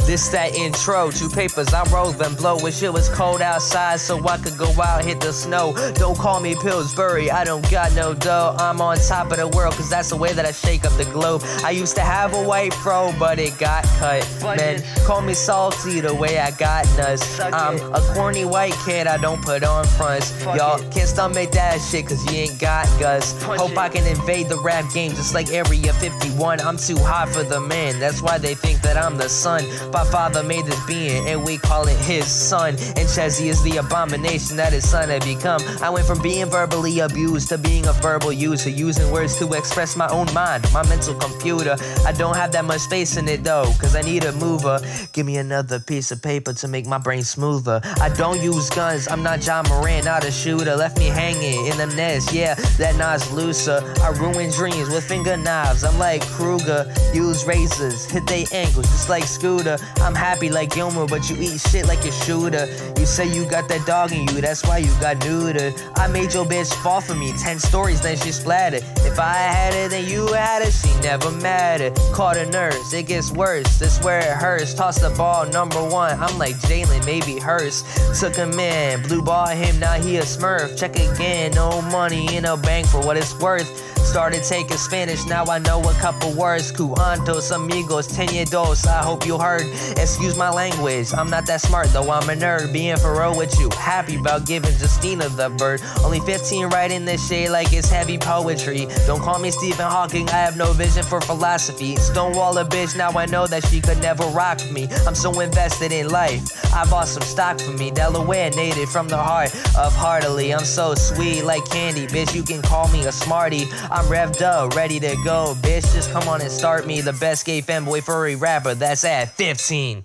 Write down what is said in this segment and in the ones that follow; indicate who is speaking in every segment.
Speaker 1: This that intro, 2 papers, I roll them blow. Wish it was cold outside so I could go out, hit the snow. Don't call me Pillsbury, I don't got no dough. I'm on top of the world, cause that's the way that I shake up the globe. I used to have a white fro, but it got cut. Man, call me salty the way I got nuts. I'm a corny white kid, I don't put on fronts. Y'all can't stomach that shit cause you ain't got guts. Hope I can invade the rap game just like Area 51. I'm too hot for the man, that's why they think that I'm the son. My father made this being and we call it his son. And Chezzy is the abomination that his son had become. I went from being verbally abused to being a verbal user, using words to express my own mind, my mental computer. I don't have that much space in it though, cause I need a mover. Give me another piece of paper to make my brain smoother. I don't use guns, I'm not John Moran, not a shooter. Left me hanging in them nests, yeah, that knot's looser. I ruin dreams with finger knives, I'm like Kruger. Use razors, hit they ankles just like Scooter. I'm happy like Gilmore, but you eat shit like a shooter. You say you got that dog in you, that's why you got neutered. I made your bitch fall for me, 10 stories, then she splattered. If I had it, then you had it, she never mattered. Called a nurse, it gets worse, that's where it hurts. Toss the ball, #1, I'm like Jalen, maybe Hurst. Took him in, blue ball him, now he a smurf. Check again, no money in a bank for what it's worth. Started taking Spanish, now I know a couple words. Cuantos, amigos, 10-year-dos, I hope you heard. Excuse my language, I'm not that smart though, I'm a nerd. Being for real with you, happy about giving Justina the bird. Only 15 writing this shit like it's heavy poetry. Don't call me Stephen Hawking, I have no vision for philosophy. Stonewall a bitch, now I know that she could never rock me. I'm so invested in life, I bought some stock for me. Delaware native from the heart of heartily. I'm so sweet like candy, bitch, you can call me a smarty. I'm revved up, ready to go, bitch, just come on and start me. The best gay fanboy furry rapper, that's at 15.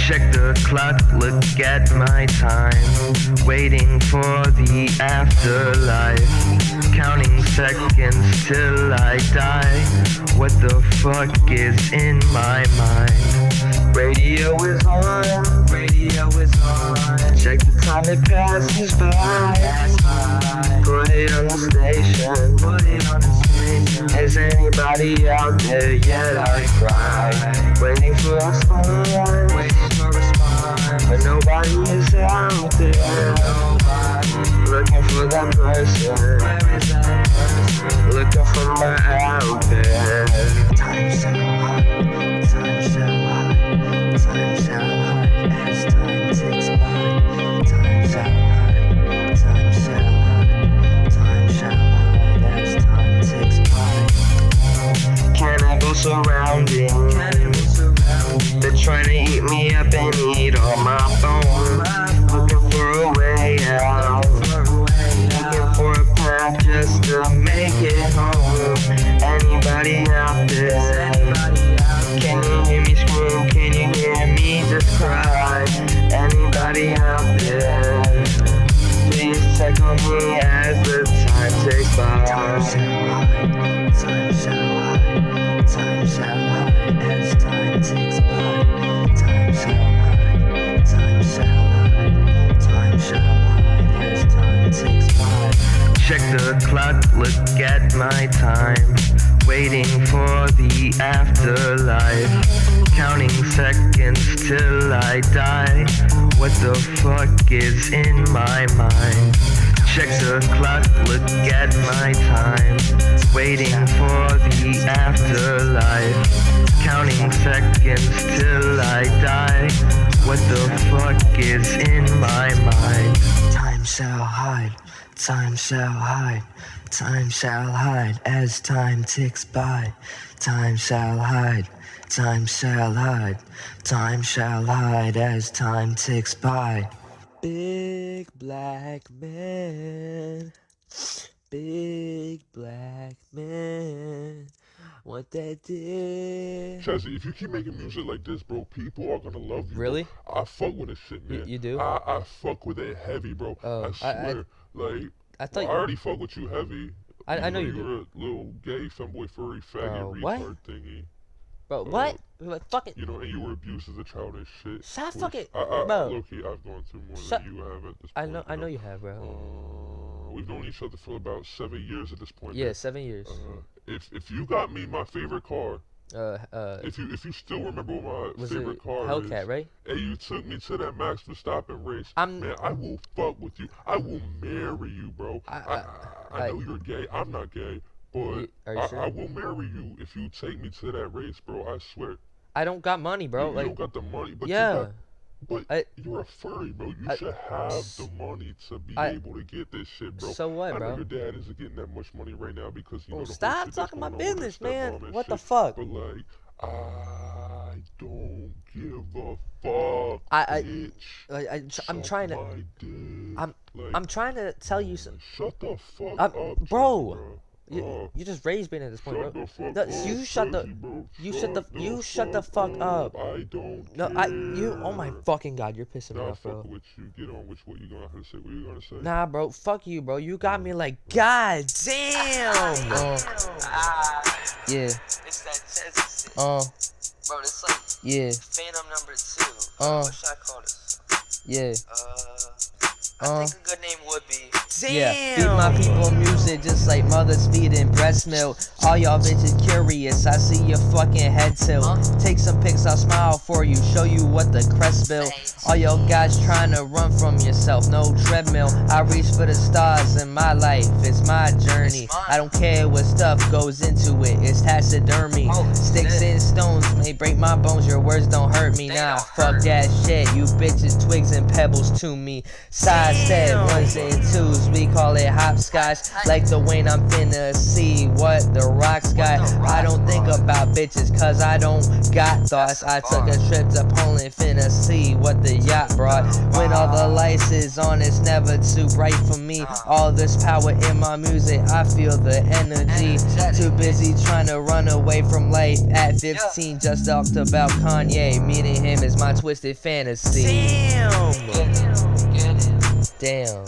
Speaker 2: Check the clock, look at my time. Waiting for the afterlife. Counting seconds till I die. What the fuck is in my mind? Radio is on, radio is on. Check the time it passes by. Put it on the station, put it on the station. Is anybody out there yet? I cry, waiting for a response, waiting for a response. But nobody is out there. Nobody looking for that person. Where is that person? Looking for my out there. Time so high, time so high, time so high. As time ticks by, time so high, time so high, time so high. As time ticks by. Cannibals surrounding, cannibals surrounding. They're trying to eat me up and eat all my bones. Looking for a way out, looking for a path just to make it home. Anybody out there? Can you hear me scream? Can you hear me just cry? Anybody out there? Please check on me as the time takes by. Time so high, time so high, time so high. As time takes by. Time so high, time so high, time so high. As time takes by. Check the clock, look at my time. Waiting for the afterlife. Counting seconds till I die. What the fuck is in my mind? Check the clock, look at my time. Waiting for the afterlife. Counting seconds till I die. What the fuck is in my mind? Time shall hide, time shall hide. Time shall hide as time ticks by. Time shall hide, time shall hide. Time shall hide as time ticks by. Big black man, big black man, what that did.
Speaker 3: Chezzy, if you keep making music like this, bro, people are gonna love you.
Speaker 1: Really?
Speaker 3: Bro. I fuck with this shit, man.
Speaker 1: You do?
Speaker 3: I fuck with it heavy, bro.
Speaker 1: Oh,
Speaker 3: I swear.
Speaker 1: I thought
Speaker 3: I already fuck with you heavy.
Speaker 1: I know you do.
Speaker 3: You're a little gay femboy furry faggot
Speaker 1: what?
Speaker 3: retard thingy.
Speaker 1: Bro, what? Fuck it.
Speaker 3: You know, and you were abused as a child and shit.
Speaker 1: Shut fucking,
Speaker 3: bro.
Speaker 1: bro.
Speaker 3: Low-key, I've gone through more than you have at this point.
Speaker 1: I know you have, bro.
Speaker 3: We've known each other for about 7 years at this point.
Speaker 1: Yeah,
Speaker 3: man.
Speaker 1: 7 years.
Speaker 3: If you got me my favorite car, If you still remember what my favorite car
Speaker 1: Hellcat,
Speaker 3: is,
Speaker 1: right?
Speaker 3: and you took me to that Max Verstappen race,
Speaker 1: I'm-
Speaker 3: man, I will fuck with you. I will marry you, bro. I know you're gay. I'm not gay, but
Speaker 1: Are you sure?
Speaker 3: I will marry you if you take me to that race, bro. I swear.
Speaker 1: I don't got money, bro.
Speaker 3: You
Speaker 1: Like,
Speaker 3: don't got the money, but
Speaker 1: yeah.
Speaker 3: you're a furry, bro. You should have the money to be able to get this shit, bro.
Speaker 1: So what, bro?
Speaker 3: I know your dad isn't getting that much money right now because you know the
Speaker 1: stop
Speaker 3: whole shit
Speaker 1: talking my
Speaker 3: that's going on with
Speaker 1: business,
Speaker 3: his
Speaker 1: man.
Speaker 3: stepmom and
Speaker 1: What the
Speaker 3: shit.
Speaker 1: fuck?
Speaker 3: But like, I don't give a fuck, bitch.
Speaker 1: I'm trying to.
Speaker 3: My dick.
Speaker 1: I'm trying to tell you some.
Speaker 3: Shut the fuck up,
Speaker 1: bro.
Speaker 3: Jesse,
Speaker 1: You just raised me at this point, bro.
Speaker 3: Shut the fuck up,
Speaker 1: You shut the.
Speaker 3: Jesse, bro.
Speaker 1: Shut the fuck up.
Speaker 3: I don't
Speaker 1: No,
Speaker 3: care.
Speaker 1: Oh my fucking god, you're pissing me
Speaker 3: Nah,
Speaker 1: off, bro.
Speaker 3: fuck with you. Get on with what you gonna have to say. What you gonna say?
Speaker 1: Nah, bro, fuck you, bro. You got me like, god damn. Yeah.
Speaker 4: It's that Chezzy shit.
Speaker 1: Bro,
Speaker 4: It's like
Speaker 1: yeah.
Speaker 4: Phantom number 2. What should I call this?
Speaker 1: Yeah.
Speaker 4: I think a good name would be.
Speaker 1: Yeah, feed my people music just like mothers feeding breast milk. All y'all bitches curious, I see your fucking head tilt. Take some pics, I'll smile for you, show you what the crest built. All y'all guys trying to run from yourself, no treadmill. I reach for the stars in my life, it's my journey. I don't care what stuff goes into it, it's taxidermy. Sticks and stones may break my bones, your words don't hurt me. Nah, fuck that shit, you bitches twigs and pebbles to me. Sidestep, ones and twos, we call it hopscotch. Like the Wayne, I'm finna see what the rocks got. I don't think about bitches cause I don't got thoughts. I took a trip to Poland, finna see what the yacht brought. When all the lights is on, it's never too bright for me. All this power in my music, I feel the energy. Too busy trying to run away from life. At 15, just talked about Kanye. Meeting him is my twisted fantasy. Damn. Damn.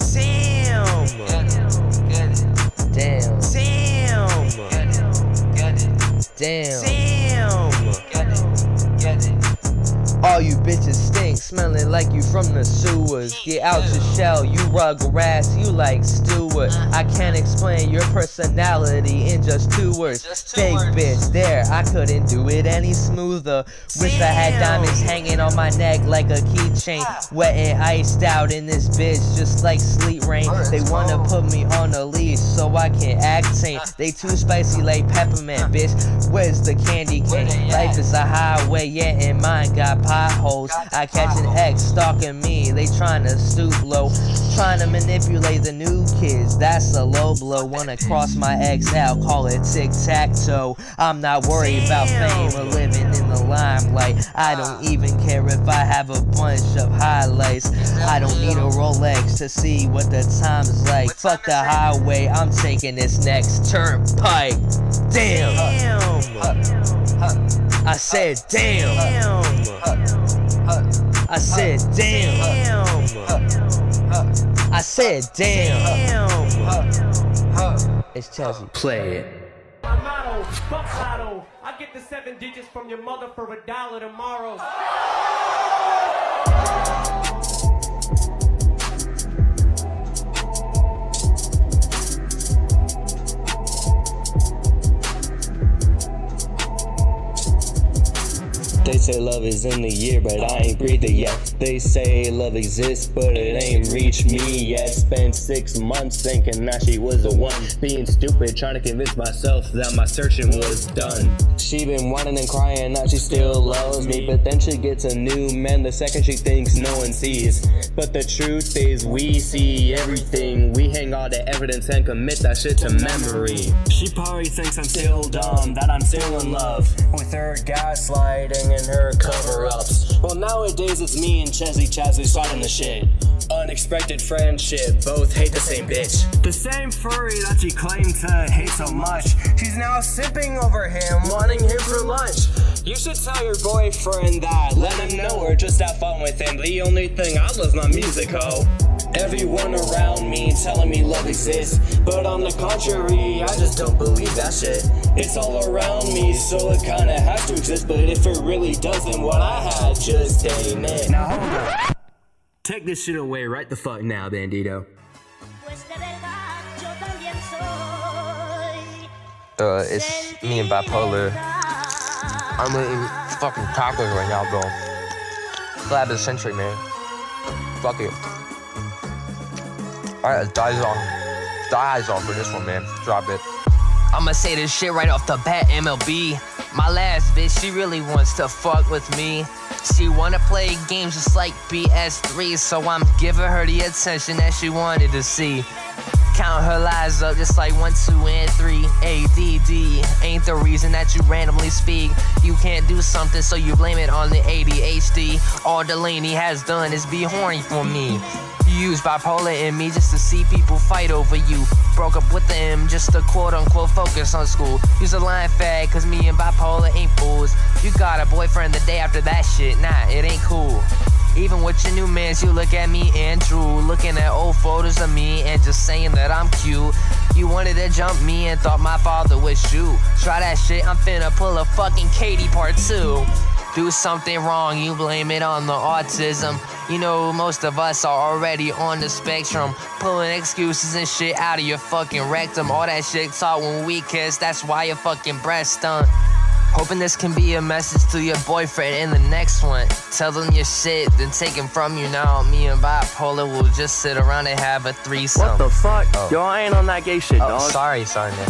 Speaker 1: Damn. All you bitches stink, smelling like you from the sewers. Get out your shell, you Rugrats, you like Stewart. I can't explain your personality in just 2 words. Fake bitch, there, I couldn't do it any smoother. Wish I had diamonds hanging on my neck like a keychain. Wet and iced out in this bitch, just like sleet rain. They wanna put me on a leash so I can act tame. They too spicy like peppermint, bitch. Where's the candy cane? Life is a highway, yeah, and mine got potholes. I catch an ex stalking me, they tryna stoop low, trying to manipulate the new kids, that's a low blow. Wanna cross my ex out, call it tic-tac-toe. I'm not worried about fame or living in the limelight. I don't even care if I have a bunch of highlights. I don't need a Rolex to see what the time's like. Fuck the highway, I'm taking this next turnpike. Damn. I said damn. I said damn. I said damn. It's Chezzy. Play it.
Speaker 5: My motto, fuck lotto. I get the 7 digits from your mother for $1 tomorrow.
Speaker 6: They say love is in the year, but I ain't breathed it yet. They say love exists, but it ain't reached me yet. Spent 6 months thinking that she was the one. Being stupid, trying to convince myself that my searching was done. She been whining and crying that she still loves me, but then she gets a new man the second she thinks no one sees. But the truth is we see everything. We hang all the evidence and commit that shit to memory. She probably thinks I'm still dumb, that I'm still in love with her gaslighting and her cover-ups. Well, nowadays it's me and ChezzyChaz who's starting the shit. Unexpected friendship, both hate the same bitch. The same furry that she claimed to hate so much. She's now sipping over him, wanting him for lunch. You should tell your boyfriend that, let him know we're just have fun with him. The only thing I love's my music, ho. Everyone around me telling me love exists, but on the contrary, I just don't believe that shit. It's all around me, so it kinda has to exist, but if it really does, then what I had just ain't it. Now hold up. Take this shit away right the fuck now, Bandito.
Speaker 1: It's me and Bipolar. I'm eating fucking tacos right now, bro. Collab of the century, man. Fuck it. Alright, dies on for this one, man. Drop it. I'ma say this shit right off the bat, MLB. My last bitch, she really wants to fuck with me. She wanna play games just like PS3, so I'm giving her the attention that she wanted to see. Count her lies up just like 1, 2, and 3. ADD ain't the reason that you randomly speak. You can't do something, so you blame it on the ADHD. All Delaney has done is be horny for me. You use bipolar in me just to see people fight over you. Broke up with him just to quote-unquote focus on school. Use a line fag, cause me and bipolar ain't fools. You got a boyfriend the day after that shit, nah, it ain't cool. Even with your new mans, you look at me and drool. Looking at old photos of me and just saying that I'm cute. You wanted to jump me and thought my father was you. Try that shit, I'm finna pull a fucking Katie part 2. Do something wrong, you blame it on the autism. You know, most of us are already on the spectrum. Pulling excuses and shit out of your fucking rectum. All that shit taught when we kissed, that's why your fucking breast done. Hoping this can be a message to your boyfriend in the next one. Tell them your shit, then take him from you now. Me and bipolar will just sit around and have a threesome.
Speaker 6: What the fuck?
Speaker 1: Oh.
Speaker 6: Yo, I ain't on that gay shit, dog.
Speaker 1: Sorry, man.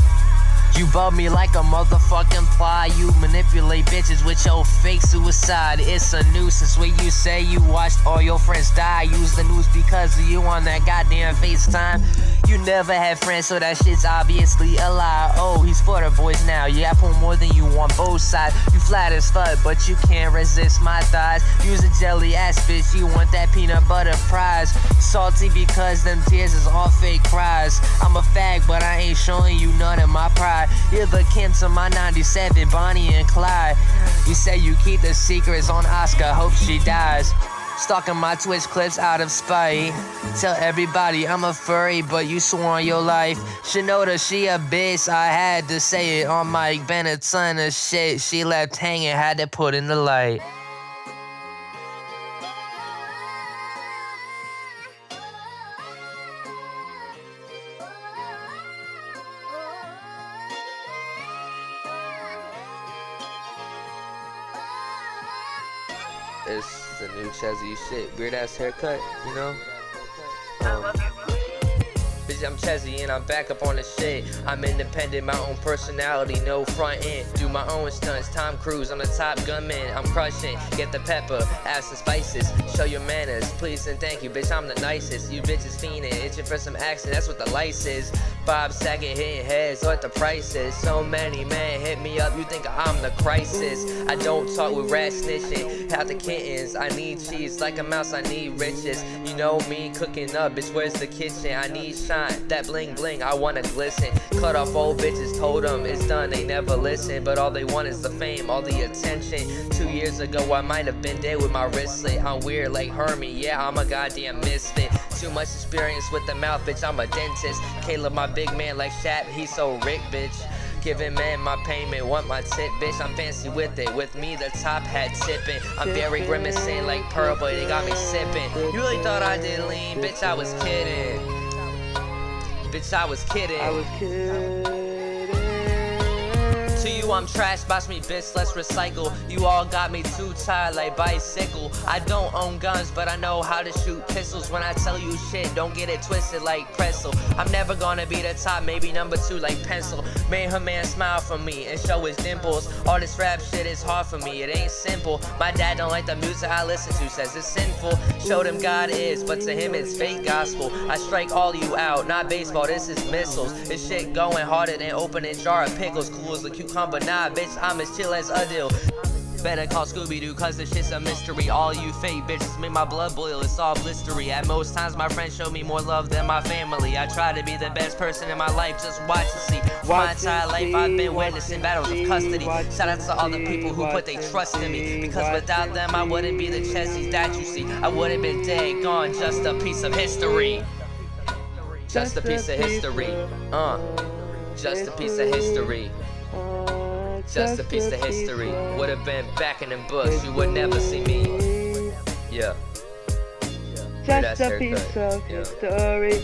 Speaker 1: You bug me like a motherfucking ply. You manipulate bitches with your fake suicide. It's a nuisance when you say you watched all your friends die. Use the news because of you on that goddamn FaceTime. You never had friends, so that shit's obviously a lie. Oh, he's for the boys now. Yeah, I pull more than you on both sides. You flat as fuck, but you can't resist my thighs. Use a jelly ass bitch, you want that peanut butter prize. Salty because them tears is all fake cries. I'm a fag, but I ain't showing you none of my pride. You're the Kim to my 97, Bonnie and Clyde. You say you keep the secrets on Oscar, hope she dies. Stalking my Twitch clips out of spite. Tell everybody I'm a furry, but you swore on your life. Shinoda, she a bitch, I had to say it on mic. Been a ton of shit she left hanging, had to put in the light. It's the new Chezzy shit. Weird ass haircut, you know? Bitch, I'm Chezzy and I'm back up on the shit. I'm independent, my own personality, no front end. Do my own stunts, Tom Cruise, I'm the top gunman. I'm crushing, get the pepper, add some spices. Show your manners, please and thank you, bitch, I'm the nicest. You bitches fiending, itching for some action, that's what the lice is. Bob Saget hitting heads, what the price is. So many men hit me up, you think I'm the crisis. I don't talk with rat snitching, have the kittens. I need cheese, like a mouse, I need riches. You know me, cooking up, bitch, where's the kitchen? I need shine, that bling bling, I wanna glisten. Cut off old bitches, told them it's done, they never listen. But all they want is the fame, all the attention. 2 years ago, I might have been dead with my wristlet. I'm weird like Hermie, yeah, I'm a goddamn misfit. Too much experience with the mouth, bitch, I'm a dentist. Caleb, my big man like Shaq, he's so Rick, bitch. Giving man my payment, want my tip, bitch, I'm fancy with it. With me, the top hat tipping. I'm very grimacing like Pearl, but they got me sipping. You really thought I did lean, bitch, I was kidding. Bitch, I was kidding. To you, I'm trash, watch me, bitch, let's recycle. You all got me too tired like bicycle. I don't own guns, but I know how to shoot pistols. When I tell you shit, don't get it twisted like pretzel. I'm never gonna be the top, maybe number 2 like pencil. Made her man smile for me and show his dimples. All this rap shit is hard for me, it ain't simple. My dad don't like the music I listen to, says it's sinful. Showed him God is, but to him it's fake gospel. I strike all you out, not baseball, this is missiles. This shit going harder than opening jar of pickles. Cool as a cucumber, nah, bitch, I'm as chill as a deal. Better call Scooby-Doo, cause this shit's a mystery. All you fake bitches make my blood boil, it's all blistery. At most times my friends show me more love than my family. I try to be the best person in my life, just watch and see. For my entire life I've been witnessing battles of custody. Shout out to all the people who put their trust in me, because without them I wouldn't be the Chezzy that you see. I would've been dead, gone, just a piece of history. Just a piece of history, just a piece of history. Just a piece of history. Would've been back in them books, you would never see me. Yeah.
Speaker 2: Just a piece of history.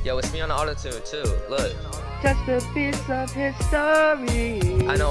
Speaker 1: Yo, it's me on the auto-tune too, look.
Speaker 2: Just a piece of history.
Speaker 1: I know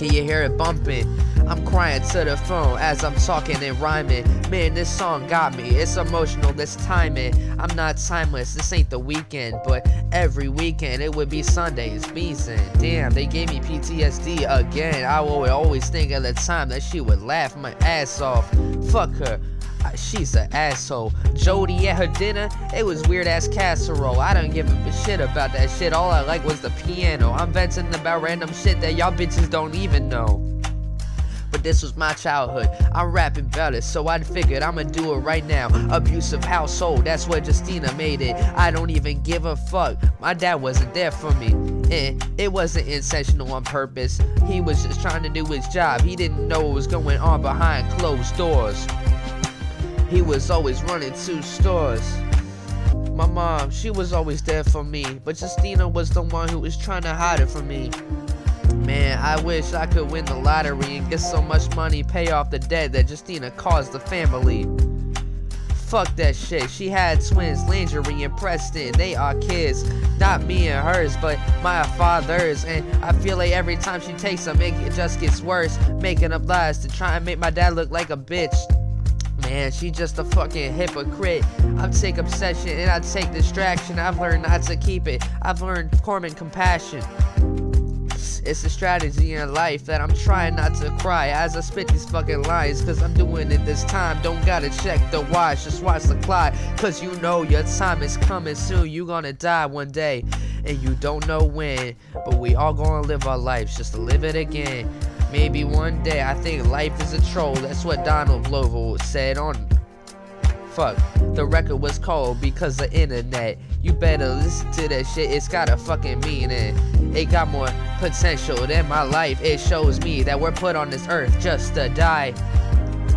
Speaker 1: Can you hear it bumping? I'm crying to the phone as I'm talking and rhyming. Man, this song got me. It's emotional, this timing. I'm not timeless, this ain't the weekend. But every weekend it would be Sundays, beastin'. Damn, they gave me PTSD again. I would always think of the time that she would laugh my ass off. Fuck her. She's an asshole. Jody at her dinner, it was weird ass casserole. I don't give a shit about that shit. All I like was the piano. I'm venting about random shit that y'all bitches don't even know. But this was my childhood. I'm rapping about it, so I figured I'ma do it right now. Abusive household, that's where Justina made it. I don't even give a fuck. My dad wasn't there for me. And it wasn't intentional on purpose. He was just trying to do his job. He didn't know what was going on behind closed doors. He was always running 2 stores. My mom, she was always there for me, but Justina was the one who was trying to hide it from me. Man, I wish I could win the lottery and get so much money, pay off the debt that Justina caused the family. Fuck that shit. She had twins, Lingerie and Preston. They are kids, not me and hers, but my father's. And I feel like every time she takes them, it just gets worse. Making up lies to try and make my dad look like a bitch. Man, she just a fucking hypocrite. I take obsession and I take distraction. I've learned not to keep it. I've learned common compassion. It's a strategy in life that I'm trying not to cry as I spit these fucking lines, cause I'm doing it this time. Don't gotta check the watch, just watch the clock, cause you know your time is coming soon. You gonna die one day and you don't know when, but we all gonna live our lives just to live it again. Maybe one day. I think life is a troll. That's what Donald Glover said on fuck. The record was cold because the internet. You better listen to that shit. It's got a fucking meaning. It got more potential than my life. It shows me that we're put on this earth just to die.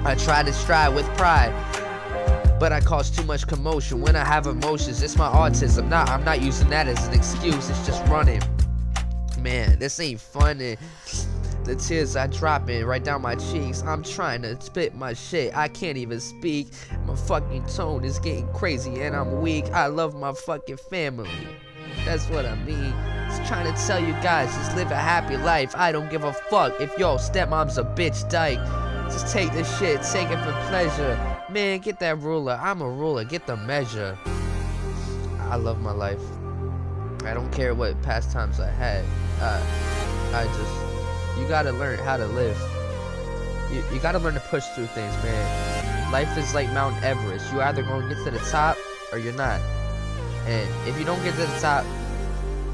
Speaker 1: I try to strive with pride, but I cause too much commotion when I have emotions. It's my autism. Nah, I'm not using that as an excuse. It's just running. Man, this ain't funny. The tears are dropping right down my cheeks. I'm trying to spit my shit. I can't even speak. My fucking tone is getting crazy and I'm weak. I love my fucking family. That's what I mean. Just trying to tell you guys, just live a happy life. I don't give a fuck if your stepmom's a bitch dyke. Just take this shit, take it for pleasure. Man, get that ruler. I'm a ruler. Get the measure. I love my life. I don't care what pastimes I had. You gotta learn how to live. You gotta learn to push through things, man. Life is like Mount Everest. You either gonna get to the top or you're not. And if you don't get to the top,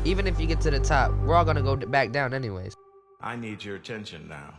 Speaker 1: even if you get to the top, we're all gonna go back down anyways.
Speaker 7: I need your attention now.